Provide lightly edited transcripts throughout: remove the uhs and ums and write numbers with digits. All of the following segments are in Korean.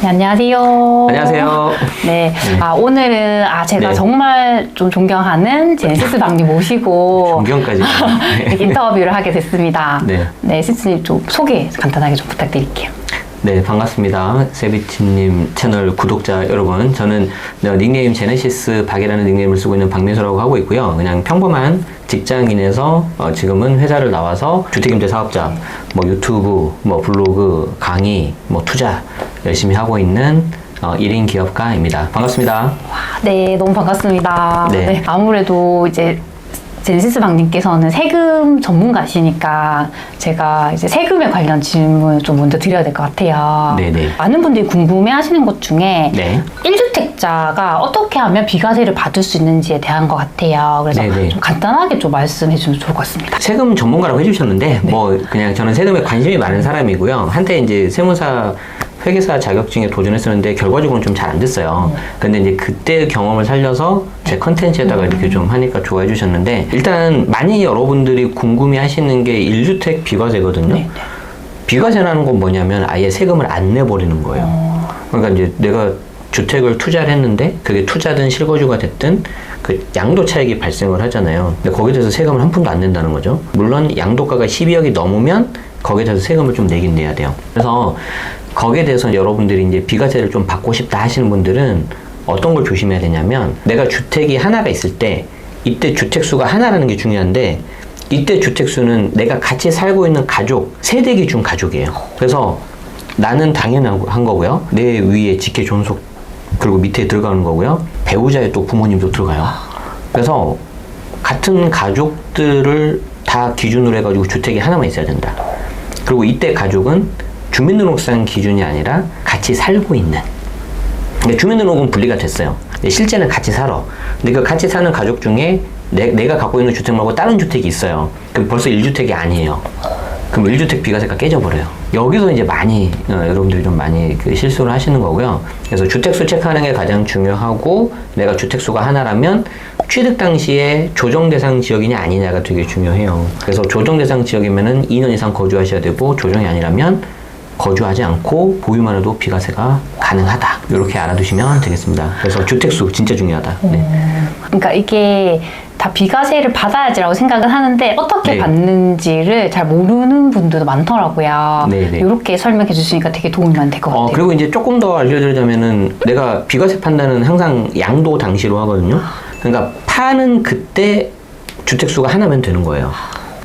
네, 안녕하세요. 안녕하세요. 네, 오늘은 제가 네. 정말 좀 존경하는 제네시스 박님 모시고 존경까지. 이렇게 인터뷰를 하게 됐습니다. 네. 네, 시스님 좀 소개 간단하게 좀 부탁드릴게요. 네, 반갑습니다. 세비팀님 채널 구독자 여러분. 저는 닉네임 제네시스 박이라는 닉네임을 쓰고 있는 박민수라고 하고 있고요. 그냥 평범한 직장인에서 지금은 회사를 나와서 주택임대 사업자, 뭐 유튜브, 뭐 블로그, 강의, 뭐 투자 열심히 하고 있는 1인 기업가입니다. 반갑습니다. 네, 너무 반갑습니다. 네. 네, 아무래도 이제 제네시스 박님께서는 세금 전문가시니까 제가 이제 세금에 관련 질문을 좀 먼저 드려야 될 것 같아요. 네네. 많은 분들이 궁금해 하시는 것 중에 네. 1주택자가 어떻게 하면 비과세를 받을 수 있는지에 대한 것 같아요. 그래서 네네. 좀 간단하게 좀 말씀해 주면 좋을 것 같습니다. 세금 전문가라고 해주셨는데, 뭐, 그냥 저는 세금에 관심이 많은 사람이고요. 한때 이제 세무사 회계사 자격증에 도전했었는데 결과적으로는 좀 잘 안 됐어요. 근데 이제 그때 경험을 살려서 제 컨텐츠에다가 이렇게 좀 하니까 좋아해 주셨는데, 일단 많이 여러분들이 궁금해 하시는 게 1주택 비과세거든요. 네. 비과세라는 건 뭐냐면 아예 세금을 안 내버리는 거예요. 그러니까 이제 내가 주택을 투자를 했는데 그게 투자든 실거주가 됐든 그 양도 차익이 발생을 하잖아요. 근데 거기에 대해서 세금을 한 푼도 안 낸다는 거죠. 물론 양도가가 12억이 넘으면 거기에 대해서 세금을 좀 내긴 내야 돼요. 그래서 거기에 대해서 여러분들이 이제 비과세를 좀 받고 싶다 하시는 분들은 어떤 걸 조심해야 되냐면, 내가 주택이 하나가 있을 때 이때 주택수가 하나라는 게 중요한데, 이때 주택수는 내가 같이 살고 있는 가족, 세대 기준 가족이에요. 그래서 나는 당연한 거고요. 내 위에 직계 존속, 그리고 밑에 들어가는 거고요. 배우자의 또 부모님도 들어가요. 그래서 같은 가족들을 다 기준으로 해가지고 주택이 하나만 있어야 된다. 그리고 이때 가족은 주민등록상 기준이 아니라 같이 살고 있는. 근데 주민등록은 분리가 됐어요. 근데 실제는 같이 살아. 근데 그 같이 사는 가족 중에 내가 갖고 있는 주택 말고 다른 주택이 있어요. 그럼 벌써 1주택이 아니에요. 그럼 1주택 비과세가 깨져버려요. 여기서 이제 많이 여러분들이 좀 많이 그 실수를 하시는 거고요. 그래서 주택수 체크하는 게 가장 중요하고, 내가 주택수가 하나라면 취득 당시에 조정 대상 지역이냐 아니냐가 되게 중요해요. 그래서 조정 대상 지역이면은 2년 이상 거주하셔야 되고, 조정이 아니라면 거주하지 않고 보유만 해도 비과세가 가능하다. 이렇게 알아두시면 되겠습니다. 그래서 주택수 진짜 중요하다. 네. 그러니까 이게 다 비과세를 받아야지라고 생각은 하는데 어떻게 네. 받는지를 잘 모르는 분들도 많더라고요. 네네. 이렇게 설명해 주시니까 되게 도움이 많이 될 것 같아요. 그리고 이제 조금 더 알려드리자면은, 내가 비과세 판단은 항상 양도 당시로 하거든요. 그러니까 파는 그때 주택수가 하나면 되는 거예요.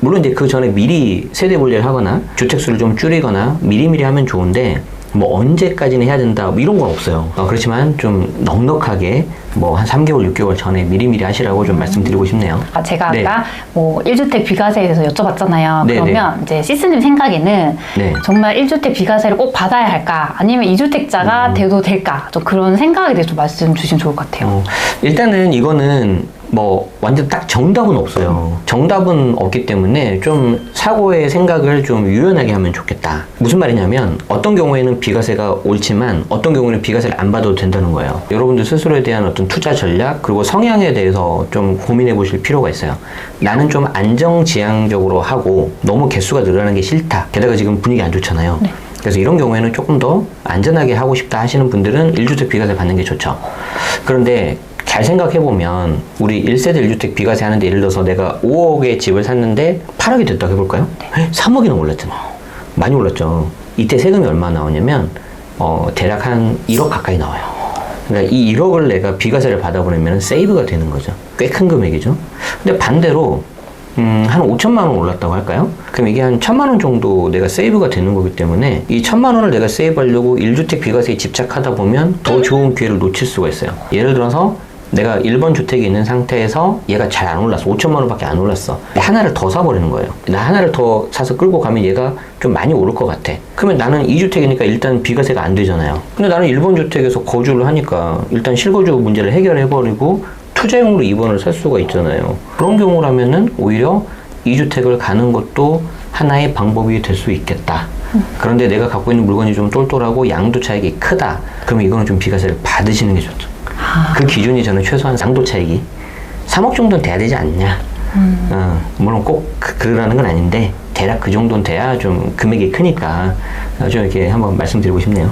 물론 이제 그 전에 미리 세대 분리를 하거나 주택수를 좀 줄이거나 미리미리 하면 좋은데, 뭐 언제까지는 해야 된다 뭐 이런 건 없어요. 그렇지만 좀 넉넉하게 뭐 한 3개월, 6개월 전에 미리미리 하시라고 좀 말씀드리고 싶네요. 제가 네. 아까 뭐 1주택 비과세에 대해서 여쭤봤잖아요. 네, 그러면 이제 시스님 생각에는 네. 정말 1주택 비과세를 꼭 받아야 할까? 아니면 2주택자가 돼도 될까? 좀 그런 생각에 대해서 좀 말씀 주시면 좋을 것 같아요. 일단은 이거는 뭐 완전 딱 정답은 없어요. 정답은 없기 때문에 좀 사고의 생각을 좀 유연하게 하면 좋겠다. 무슨 말이냐면, 어떤 경우에는 비과세가 옳지만 어떤 경우에는 비과세를 안 받아도 된다는 거예요. 여러분들 스스로에 대한 어떤 투자 전략, 그리고 성향에 대해서 좀 고민해 보실 필요가 있어요. 나는 좀 안정지향적으로 하고 너무 개수가 늘어나는 게 싫다. 게다가 지금 분위기 안 좋잖아요. 네. 그래서 이런 경우에는 조금 더 안전하게 하고 싶다 하시는 분들은 1주택 비과세 받는 게 좋죠. 그런데 잘 생각해보면, 우리 1세대 1주택 비과세 하는데, 예를 들어서 내가 5억의 집을 샀는데 8억이 됐다고 해볼까요? 3억이나 올랐잖아. 많이 올랐죠. 이때 세금이 얼마 나오냐면 대략 한 1억 가까이 나와요. 그러니까 이 1억을 내가 비과세를 받아보내면 세이브가 되는 거죠. 꽤 큰 금액이죠. 근데 반대로 한 5천만 원 올랐다고 할까요? 그럼 이게 한 1,000만 원 정도 내가 세이브가 되는 거기 때문에, 이 1,000만 원을 내가 세이브하려고 1주택 비과세에 집착하다 보면 더 좋은 기회를 놓칠 수가 있어요. 예를 들어서 내가 1번 주택에 있는 상태에서 얘가 잘 안 올랐어. 5천만 원밖에 안 올랐어. 하나를 더 사버리는 거예요. 나 하나를 더 사서 끌고 가면 얘가 좀 많이 오를 것 같아. 그러면 나는 2주택이니까 일단 비과세가 안 되잖아요. 근데 나는 1번 주택에서 거주를 하니까 일단 실거주 문제를 해결해버리고 투자용으로 2번을 살 수가 있잖아요. 그런 경우라면은 오히려 2주택을 가는 것도 하나의 방법이 될 수 있겠다. 그런데 내가 갖고 있는 물건이 좀 똘똘하고 양도 차익이 크다. 그러면 이거는 좀 비과세를 받으시는 게 좋죠. 그 기준이 저는 최소한 양도 차익이 3억 정도는 돼야 되지 않냐. 물론 꼭 그러라는 건 아닌데 대략 그 정도는 돼야 좀 금액이 크니까 좀 이렇게 한번 말씀드리고 싶네요.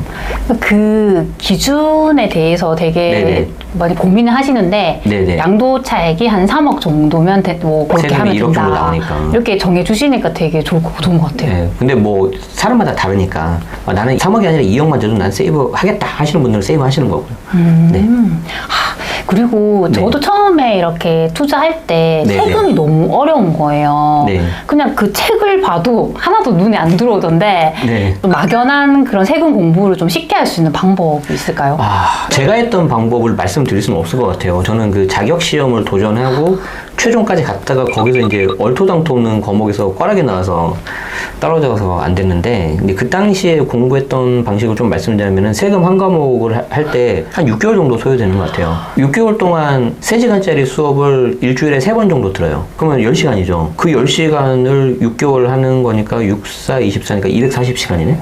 그 기준에 대해서 되게 네네. 많이 고민을 하시는데 네네. 양도 차액이 한 3억 정도면 뭐 그렇게 세금이 하면 1억 정도 된다. 나오니까. 이렇게 정해주시니까 되게 좋은 것 같아요. 네, 근데 뭐 사람마다 다르니까 나는 3억이 아니라 2억만 줘도 난 세이브 하겠다 하시는 분들은 세이브 하시는 거고요. 네. 그리고 네. 저도 처음에 이렇게 투자할 때 네네. 세금이 너무 어려운 거예요. 네. 그냥 그 책을 봐도 하나도 눈에 안 들어오던데 네. 좀 막연한 그런 세금 공부를 좀 쉽게 할 수 있는 방법이 있을까요? 제가 했던 방법을 말씀드릴 수는 없을 것 같아요. 저는 그 자격 시험을 도전하고 최종까지 갔다가 거기서 이제 얼토당토 없는 과목에서 꽈락이 나와서 떨어져서 안 됐는데, 근데 그 당시에 공부했던 방식을 좀 말씀드리면은 세금 한 과목을 할 때 한 6개월 정도 소요되는 것 같아요. 6개월 동안 3시간짜리 수업을 일주일에 3번 정도 들어요. 그러면 10시간이죠. 그 10시간을 6개월 하는 거니까 6, 4, 24니까 240시간이네?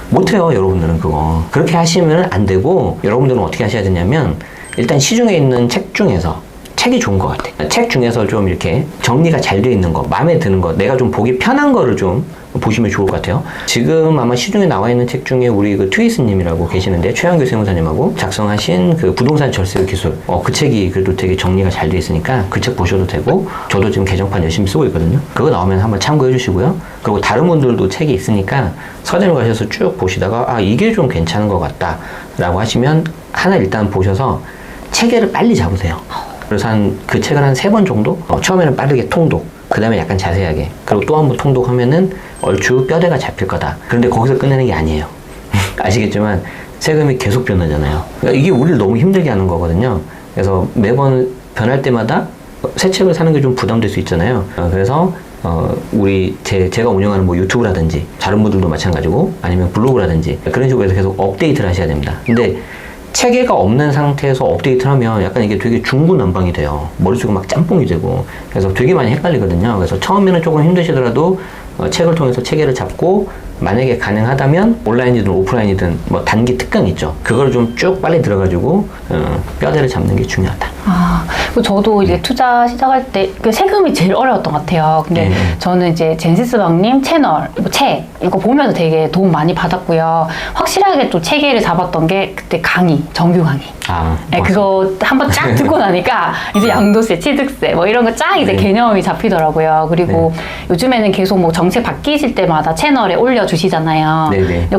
못해요, 여러분들은 그거. 그렇게 하시면 안 되고, 여러분들은 어떻게 하셔야 되냐면, 일단 시중에 있는 책 중에서 책이 좋은 것 같아. 책 중에서 좀 이렇게 정리가 잘 되어 있는 거, 마음에 드는 거, 내가 좀 보기 편한 거를 좀 보시면 좋을 것 같아요. 지금 아마 시중에 나와 있는 책 중에 우리 그 트위스님이라고 계시는데, 최한규 세무사님하고 작성하신 그 부동산 절세 기술, 그 책이 그래도 되게 정리가 잘 되어 있으니까 그 책 보셔도 되고, 저도 지금 개정판 열심히 쓰고 있거든요. 그거 나오면 한번 참고해 주시고요. 그리고 다른 분들도 책이 있으니까 서점에 가셔서 쭉 보시다가 이게 좀 괜찮은 것 같다 라고 하시면 하나 일단 보셔서 체계를 빨리 잡으세요. 그래서 그 책을 한 3번 정도? 처음에는 빠르게 통독, 그 다음에 약간 자세하게, 그리고 또 한 번 통독하면은 얼추 뼈대가 잡힐 거다. 그런데 거기서 끝내는 게 아니에요. 아시겠지만 세금이 계속 변하잖아요. 그러니까 이게 우리를 너무 힘들게 하는 거거든요. 그래서 매번 변할 때마다 새 책을 사는 게 좀 부담될 수 있잖아요. 그래서 제가 운영하는 뭐 유튜브라든지 다른 분들도 마찬가지고 아니면 블로그라든지 그런 식으로 해서 계속 업데이트를 하셔야 됩니다. 근데 체계가 없는 상태에서 업데이트를 하면 약간 이게 되게 중구난방이 돼요. 머릿속이 막 짬뽕이 되고. 그래서 되게 많이 헷갈리거든요. 그래서 처음에는 조금 힘드시더라도 책을 통해서 체계를 잡고, 만약에 가능하다면 온라인이든 오프라인이든 뭐 단기 특강 있죠. 그걸 좀 쭉 빨리 들어가지고 뼈대를 잡는 게 중요하다. 그리고 저도 이제 투자 시작할 때 그 세금이 제일 어려웠던 것 같아요. 근데 저는 이제 젠시스방님 채널, 책 이거 보면서 되게 도움 많이 받았고요. 확실하게 또 체계를 잡았던 게 그때 정규 강의. 네, 그거 한번 쫙 듣고 나니까 이제 양도세, 취득세 뭐 이런 거 쫙 이제 개념이 잡히더라고요. 그리고 요즘에는 계속 뭐 정책 바뀌실 때마다 채널에 올려주시잖아요.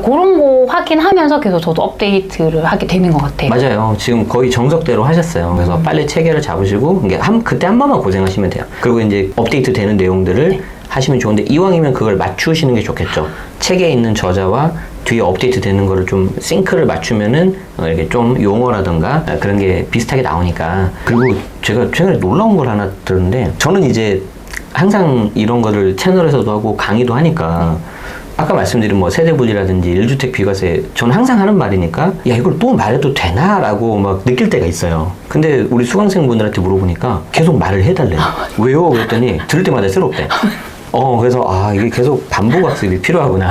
그런 거 확인하면서 계속 저도 업데이트를 하게 되는 것 같아요. 맞아요. 지금 거의 정석대로 하셨어요. 그래서 빨리 체계를 잡으시고 그때 한 번만 고생하시면 돼요. 그리고 이제 업데이트 되는 내용들을 하시면 좋은데, 이왕이면 그걸 맞추시는 게 좋겠죠. 책에 있는 저자와 뒤에 업데이트 되는 거를 좀 싱크를 맞추면은 이렇게 좀 용어라든가 그런 게 비슷하게 나오니까. 그리고 제가 최근에 놀라운 걸 하나 들었는데, 저는 이제 항상 이런 거를 채널에서도 하고 강의도 하니까 아까 말씀드린 뭐 세대분리라든지 1주택 비과세, 저는 항상 하는 말이니까 야 이걸 또 말해도 되나? 라고 막 느낄 때가 있어요. 근데 우리 수강생분들한테 물어보니까 계속 말을 해달래요. 왜요? 그랬더니 들을 때마다 새롭대. 그래서 이게 계속 반복학습이 필요하구나.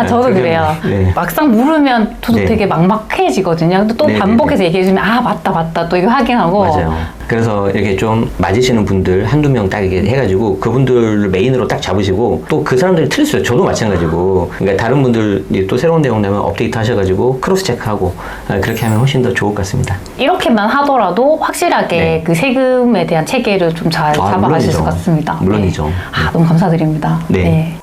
저도 그래요. 막상 물으면 저도 되게 막막해지거든요. 근데 또 반복해서 얘기해주면 맞다 또 이거 확인하고. 맞아요. 그래서 이렇게 좀 맞으시는 분들 한두 명 딱 이렇게 해가지고 그분들을 메인으로 딱 잡으시고, 또 그 사람들이 틀렸어요. 저도 마찬가지고. 그러니까 다른 분들 또 새로운 내용 나면 업데이트 하셔가지고 크로스 체크하고 그렇게 하면 훨씬 더 좋을 것 같습니다. 이렇게만 하더라도 확실하게 그 세금에 대한 체계를 좀 잘 잡아가실 것 같습니다. 물론이죠. 너무 감사드립니다. 네.